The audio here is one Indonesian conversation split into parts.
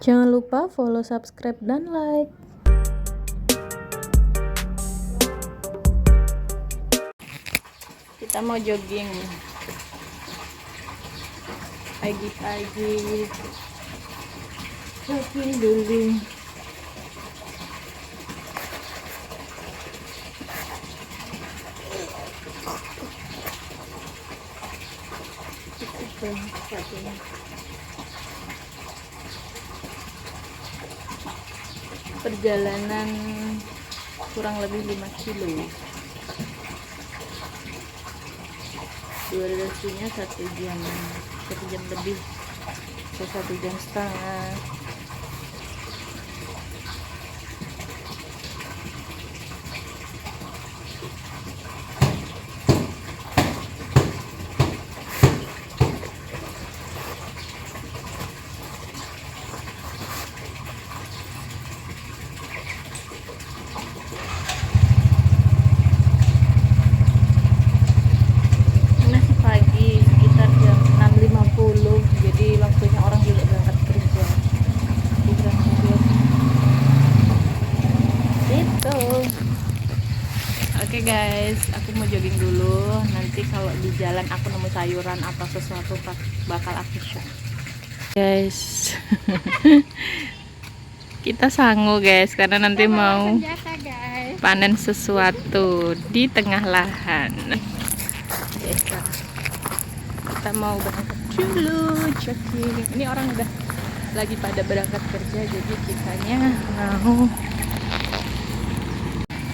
Jangan lupa follow, subscribe, dan like. Kita mau jogging pagi-pagi, jogging dulu. Perjalanan kurang lebih 5 kilo. Durasinya 1 jam lebih atau 1,5 jam. Masih pagi, sekitar jam 6.50, jadi waktunya orang juga berangkat kerja. Itu. Oke guys, aku mau jogging dulu. Nanti kalau di jalan aku nemu sayuran atau sesuatu bakal aku share. Guys, kita sangu guys, karena nanti mau panen sesuatu di tengah lahan. Kita mau berangkat dulu jogging. Ini orang udah lagi pada berangkat kerja, jadi kitanya mau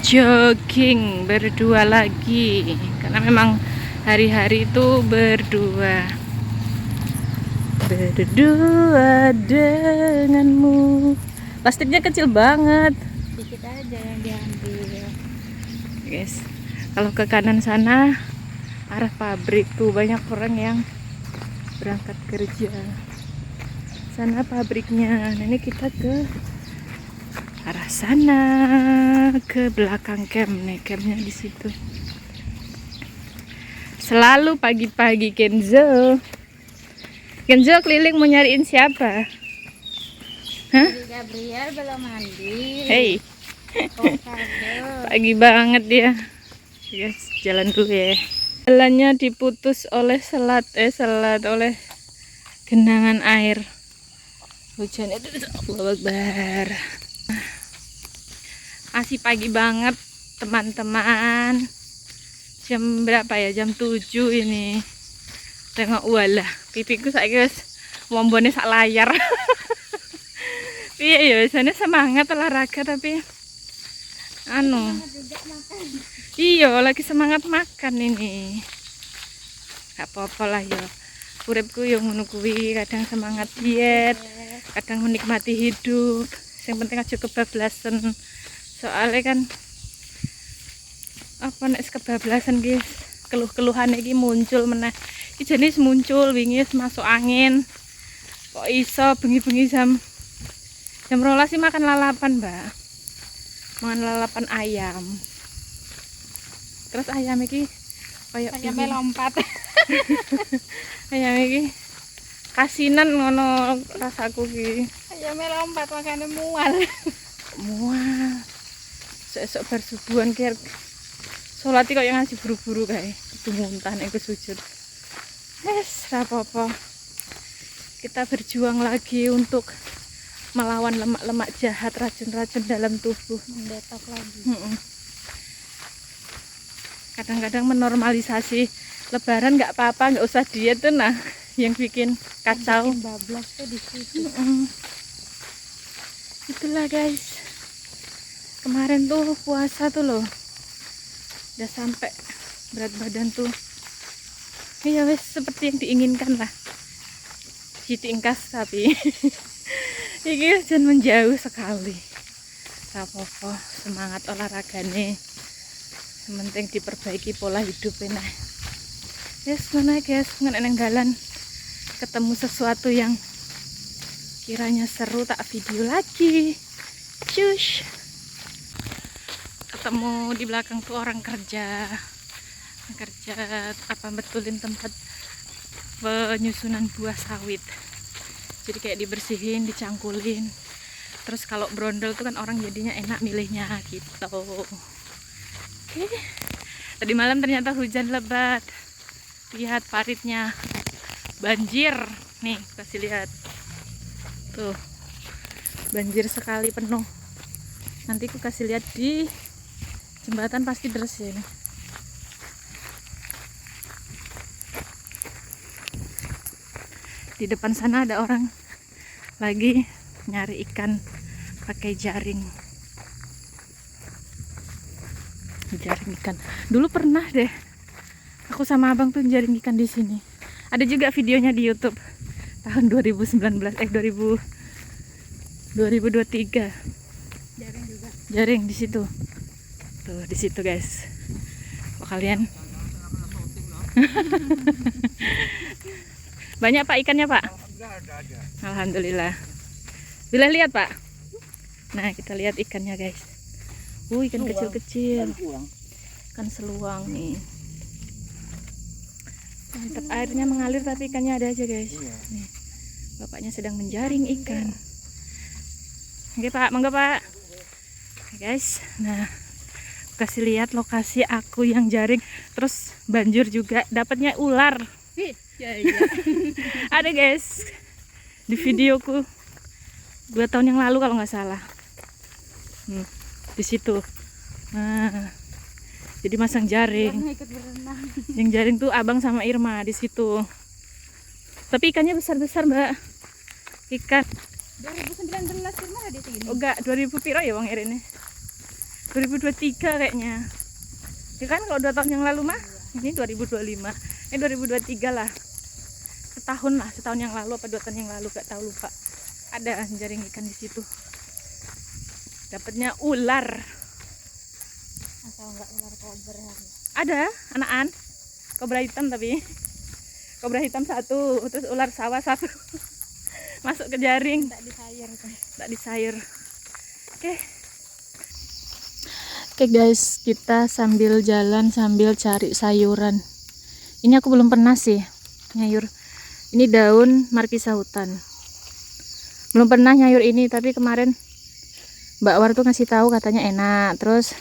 jogging berdua lagi, karena memang hari-hari itu berdua denganmu. Plastiknya kecil banget, Dikit aja yang diambil. guys. Kalau ke kanan sana arah pabrik tuh banyak orang yang berangkat kerja. Sana pabriknya. Nah, ini kita ke arah sana, ke belakang camp nih, campnya di situ. Selalu pagi-pagi Kenzo keliling mau nyariin siapa? Hah? Gabriel belum mandi. Hey, pagi banget dia. Guys, jalan dulu ya. Jalannya diputus oleh selat oleh genangan air. Hujan itu Allahu Akbar. Masih pagi banget teman-teman. Jam berapa ya? Jam 7 ini. Tengok walah, pipiku saiki wis wombone sak layar. Iya ya, biasanya semangat olahraga tapi iya lagi semangat makan ini. Gak apa-apa lah ya. Uripku yang ngono kuwi, kadang semangat diet, kadang menikmati hidup. Yang penting aja kebablasan. Soalnya kan apa nek kebablasan guys, keluh-keluhan iki muncul meneh. Iki jenis muncul wingi masuk angin. Kok iso bengi-bengi jam 12 sih makan lalapan, Mbak. Makan lalapan ayam. Terus ayam iki kayak ayamnya lompat. ayam iki kasinan ngono rasaku ki. Ayamnya lompat makanya mual. Mual. Sesuk bar subuhan ki salat kok yang ngasih buru-buru kae. Kudu muntah nek sujud. Wes, ra apa-apa. Kita berjuang lagi untuk melawan lemak-lemak jahat, racun-racun dalam tubuh. Mendetok lagi. Kadang-kadang menormalisasi lebaran nggak apa-apa, nggak usah diet tuh, nah yang bikin kacau. Bikin bablas tuh di situ. Itulah guys, kemarin tuh puasa tuh loh, udah sampai berat badan tuh ya wes seperti yang diinginkan lah, ditingkas tapi ini jangan menjauh sekali. Apa-apa, semangat olahraga nih, yang penting diperbaiki pola hidup enak. Yes, mana guys, ngeneng dalan ketemu sesuatu yang kiranya seru, tak video lagi. Cus, ketemu di belakang tuh orang kerja apa betulin tempat penyusunan buah sawit. Jadi kayak dibersihin, dicangkulin. Terus kalau brondol tuh kan orang jadinya enak milihnya gitu. Oke. Tadi malam ternyata hujan lebat. Lihat paritnya banjir. Nih, kasih lihat. Tuh. Banjir sekali penuh. Nanti aku kasih lihat di jembatan pasti deres ya ini. Di depan sana ada orang lagi nyari ikan pakai jaring. Jaring ikan. Dulu pernah deh aku sama abang tuh jaring ikan di sini. Ada juga videonya di YouTube tahun 2019 2023. Jaring juga. Jaring di situ. Tuh, di situ, guys. Kok kalian banyak Pak ikannya, Pak? Alhamdulillah. Bila lihat, Pak? Nah, kita lihat ikannya, guys. Ikan kecil-kecil. Ikan seluang nih. Mantap, airnya mengalir tapi ikannya ada aja, guys. Nih. Bapaknya sedang menjaring ikan. Oke, Pak. Monggo, Pak. Oke, guys. Nah, kasih lihat lokasi aku yang jaring. Terus banjir juga. Dapatnya ular. Ya. Ada, guys. Di videoku 2 tahun yang lalu kalau nggak salah. Di situ. Nah, jadi masang jaring. Ikut berenang. Yang jaring tuh abang sama Irma di situ. Tapi ikannya besar-besar, Mbak. Ikan. 2019 Irma ada segini. Oh enggak, 2000 piro ya Bang ini? 2023 kayaknya. Ya kan kalau 2 tahun yang lalu mah, ini 2025. Ini 2023 lah. Setahun yang lalu apa 2 tahun yang lalu, gak tahu, lupa. Ada jaring ikan di situ. Dapatnya ular. Asal enggak ular kobra. Ada anakan. Kobra hitam tapi. Kobra hitam 1, terus ular sawah 1. Masuk ke jaring. Tak disayur kan. Tak disayur. Oke guys, kita sambil jalan sambil cari sayuran. Ini aku belum pernah sih nyayur. Ini daun markisa hutan. Belum pernah nyayur ini, tapi kemarin Mbak War tuh ngasih tahu katanya enak. Terus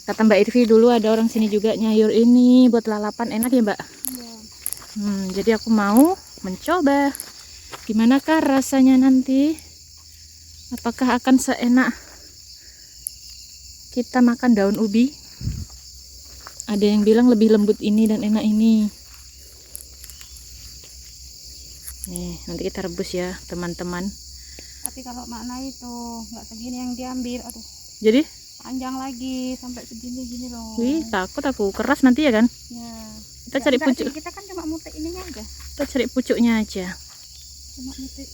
kata Mbak Irvi dulu ada orang sini juga nyayur ini buat lalapan, enak ya Mbak? Iya. Jadi aku mau mencoba. Gimanakah rasanya nanti? Apakah akan seenak kita makan daun ubi? Ada yang bilang lebih lembut ini dan enak ini. Nih, nanti kita rebus ya teman-teman. Tapi kalau makna itu nggak segini yang diambil, aduh Jadi, panjang lagi sampai segini gini loh. wih, takut aku keras nanti ya kan? Ya. Kita cari Enggak pucuk. sih, kita kan cuma mutek ininya aja, Kita cari pucuknya aja. cuma mutek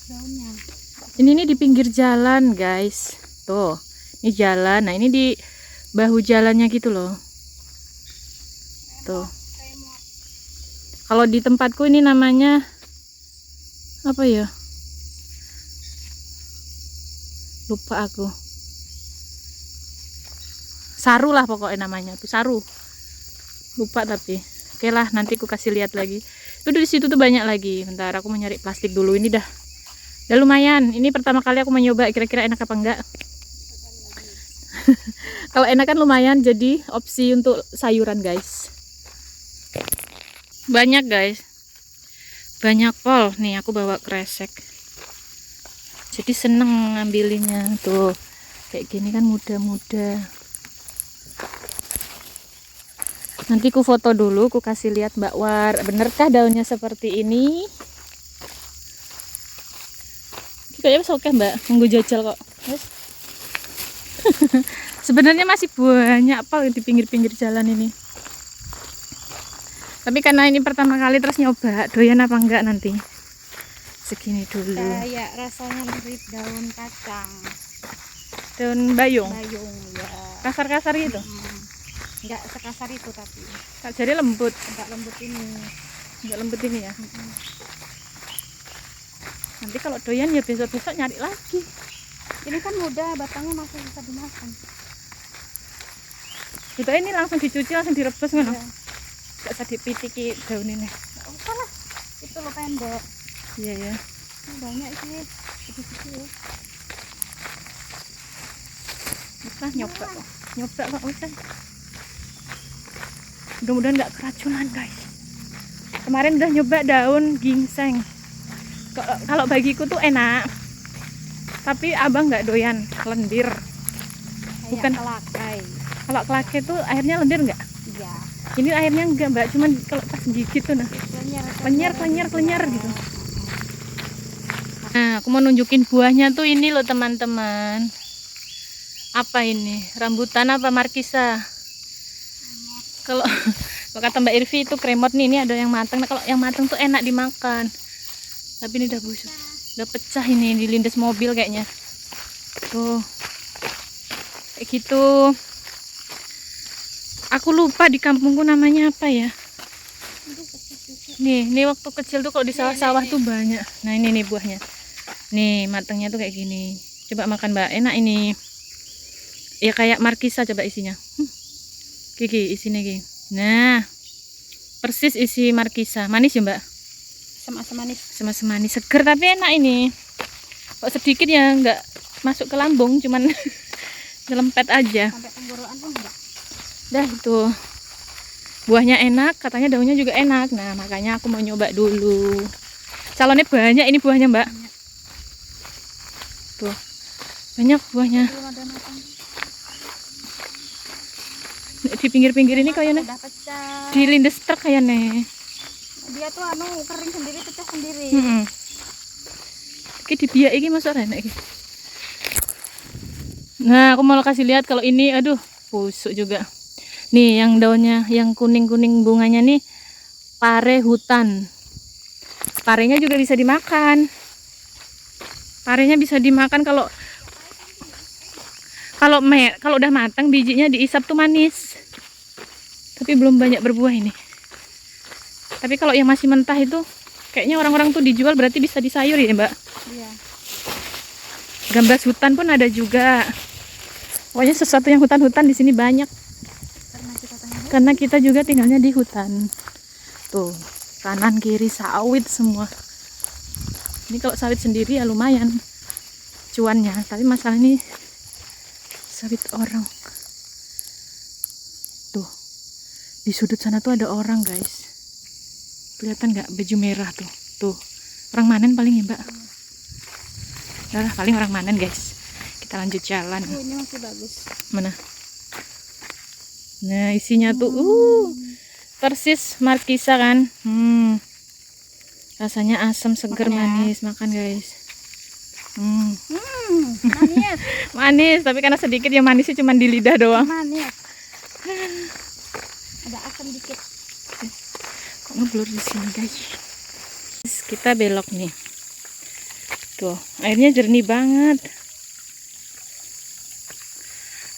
daunnya. Ini di pinggir jalan, guys. Tuh, ini jalan. Nah, ini di bahu jalannya gitu loh. Tuh. Kalau di tempatku ini namanya apa ya? Lupa aku. Saru lah pokoknya namanya. Tuh saru. Lupa tapi. Oke lah, nanti aku kasih lihat lagi. Itu di situ tuh banyak lagi. Bentar, aku mau nyari plastik dulu. Ini dah lumayan. Ini pertama kali aku mencoba, kira-kira enak apa enggak. Kalau enak kan lumayan, jadi opsi untuk sayuran, guys. Banyak, guys. Banyak pol. Nih aku bawa kresek. Jadi seneng ngambilinnya. Tuh, kayak gini kan muda-muda. Nanti ku foto dulu, ku kasih lihat Mbak War. Benerkah daunnya seperti ini? Kayaknya oke Mbak, nunggu jajal kok. Yes. Sebenarnya masih banyak pol di pinggir-pinggir jalan ini. Tapi karena ini pertama kali terus nyoba, doyan apa enggak nanti. Segini dulu. Kayak rasanya mirip daun kacang, Daun bayung, bayung ya. kasar-kasar gitu. Enggak sekasar itu tapi Tak jadi lembut, enggak lembut ini. enggak lembut ini ya. Nanti kalau doyan ya besok-besok nyari lagi. Ini kan mudah, batangnya masih bisa dimakan. Itu ini langsung dicuci, langsung direbus ngono. Ya. Gak usah dipitiki daun ini. Enggak usah lah, itu lo pendek. Iya ya. Banyak sih. Kecil-kecil. Bisa nyoba kok. Nyoba kok usah. Mudah-mudahan nggak keracunan guys. Kemarin udah nyoba daun ginseng. Kalau bagiku tuh enak. Tapi abang nggak doyan lendir. Bukan kelakai. Kalau kelakai tuh airnya lendir nggak? Iya. Ini airnya enggak mbak, cuman kalau pas gigit tuh nah kelenyar gitu. Nah, aku mau nunjukin buahnya tuh ini loh teman-teman. Apa ini? Rambutan apa markisa? Kalau kata Mbak Irvi itu kremot nih, ini ada yang matang. Nah, kalau yang matang tuh enak dimakan. Tapi ini udah busuk. Udah pecah ini, dilindas mobil kayaknya. Tuh. Kayak gitu. Aku lupa di kampungku namanya apa ya. Nih waktu kecil tuh kalau di sawah-sawah tuh banyak. Nah ini nih buahnya. Nih matangnya tuh kayak gini. Coba makan mbak, enak ini. Ya kayak markisa coba isinya. Gigi isinya gini. Nah persis isi markisa. Manis ya mbak? Sama-sama manis. Sama-sama manis, seger tapi enak ini. Kok sedikit ya nggak masuk ke lambung, cuman nyelempet aja. Sampai tenggorokan pun enggak. Dah itu buahnya enak, katanya daunnya juga enak. Nah makanya aku mau nyoba dulu. Calonnya banyak ini buahnya mbak. Tuh banyak buahnya. Di pinggir-pinggir ini kayaknya Udah pecah. dilindes truk kayaknya. Dia tuh kering sendiri, pecah sendiri. Iki dibiak iki masuk enak iki. Nah aku mau kasih lihat kalau ini, aduh busuk juga. Nih yang daunnya yang kuning-kuning bunganya nih pare hutan. Parenya juga bisa dimakan. Parenya bisa dimakan kalau udah matang bijinya diisap tuh manis. Tapi belum banyak berbuah ini. Tapi kalau yang masih mentah itu kayaknya orang-orang tuh dijual berarti bisa disayur ya, Mbak? Iya. Gambas hutan pun ada juga. Pokoknya sesuatu yang hutan-hutan di sini banyak. Karena kita juga tinggalnya di hutan. Tuh, kanan kiri sawit semua. Ini kalau sawit sendiri ya lumayan cuannya, tapi masalah ini sawit orang. Tuh, di sudut sana tuh ada orang guys. Kelihatan nggak baju merah tuh? Tuh, orang manen paling ya mbak. Udah paling orang manen guys. Kita lanjut jalan. Ini masih bagus. Mana? Nah isinya tuh persis markisa kan. Rasanya asam seger makan ya. manis. Makan guys. Manis. Manis tapi karena sedikit ya manisnya cuma di lidah doang. Manis. Ada asam dikit. Kok ngeblur di sini guys. Kita belok nih. Tuh airnya jernih banget.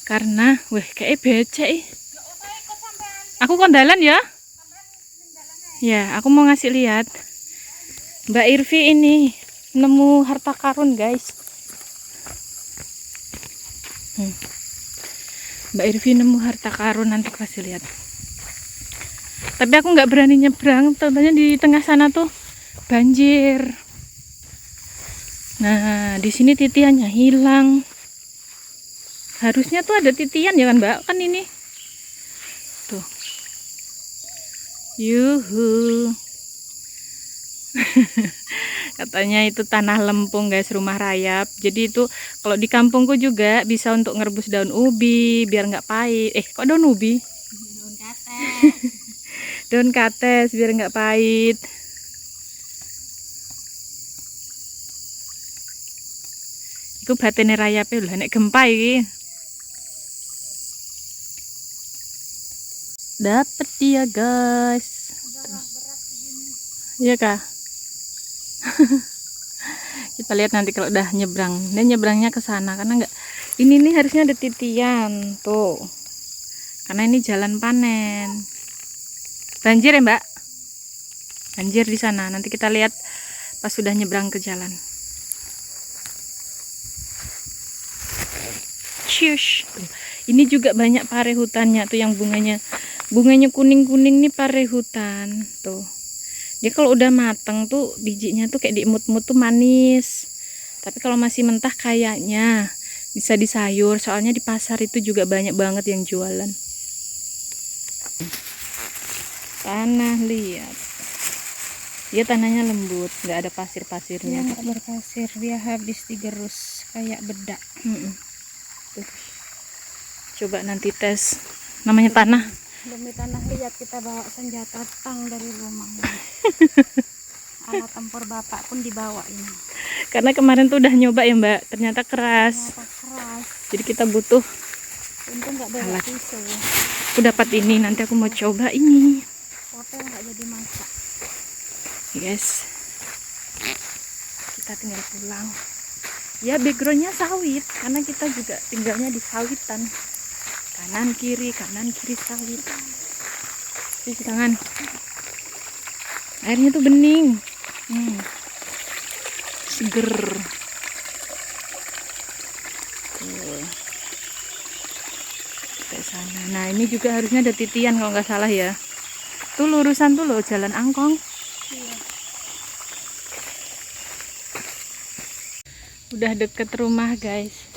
Karena kayak becek. Aku kondalan ya. Ya, aku mau ngasih lihat. Mbak Irvi ini nemu harta karun, guys. Mbak Irvi nemu harta karun, nanti kasih lihat. Tapi aku nggak berani nyebrang, contohnya di tengah sana tuh banjir. Nah, di sini titiannya hilang. Harusnya tuh ada titian ya kan, Mbak? Kan ini. Tuh. Yuhu. Katanya itu tanah lempung guys, rumah rayap. Jadi itu kalau di kampungku juga bisa untuk ngerebus daun ubi biar nggak pahit. Kok daun ubi? Daun kates. Daun kates biar nggak pahit. Iku batene rayape lho, nek gempa iki. Dapet dia guys. Iya kah? Kita lihat nanti kalau udah nyebrang. Dan nyebrangnya ke sana karena enggak. Ini nih harusnya ada titian tuh. Karena ini jalan panen. Banjir ya mbak? Banjir di sana. Nanti kita lihat pas sudah nyebrang ke jalan. Shush. Ini juga banyak pare hutannya tuh yang bunganya kuning-kuning nih pare hutan tuh. Dia kalau udah mateng tuh bijinya tuh kayak diemut-emut tuh manis. Tapi kalau masih mentah kayaknya bisa disayur. Soalnya di pasar itu juga banyak banget yang jualan. Tanah liat. Dia tanahnya lembut, nggak ada Dia pasir-pasirnya. nggak berpasir, dia habis digerus kayak bedak. Tuh. Coba nanti tes. Namanya tanah. Demi tanah liat kita bawa senjata tang dari rumah. Alat tempur bapak pun dibawa ini. Karena kemarin tuh udah nyoba ya Mbak, ternyata keras. Ternyata keras. Jadi kita butuh. Untung nggak bawa Alat. pisau. Aku dapat ini, nanti aku mau coba ini. Capek nggak jadi masak. Guys, kita tinggal pulang. Ya backgroundnya sawit, karena kita juga tinggalnya di sawitan. Kanan kiri sawit. Cuci tangan. Airnya tuh bening. Seger. Tuh. Kayak sana. Nah ini juga harusnya ada titian kalau nggak salah ya. Tuh lurusan tuh loh jalan angkong. Iya. Udah deket rumah guys.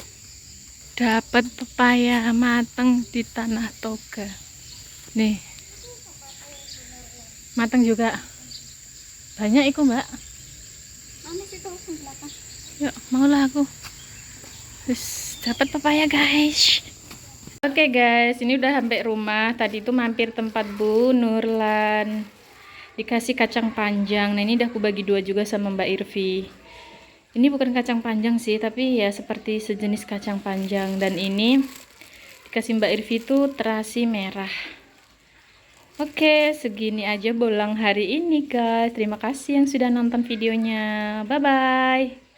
Dapat pepaya mateng di tanah toga. Nih. Mateng juga. Banyak iku Mbak. Manis itu di belakang. Yuk, maulah aku. Terus dapat pepaya guys. Oke guys, ini udah sampai rumah. Tadi itu mampir tempat Bu Nurlan. Dikasih kacang panjang. Nah ini udah aku bagi dua juga sama Mbak Irvi. Ini bukan kacang panjang sih, tapi ya seperti sejenis kacang panjang. Dan ini dikasih Mbak Irvi itu terasi merah. Oke, segini aja bolang hari ini guys. Terima kasih yang sudah nonton videonya. Bye bye.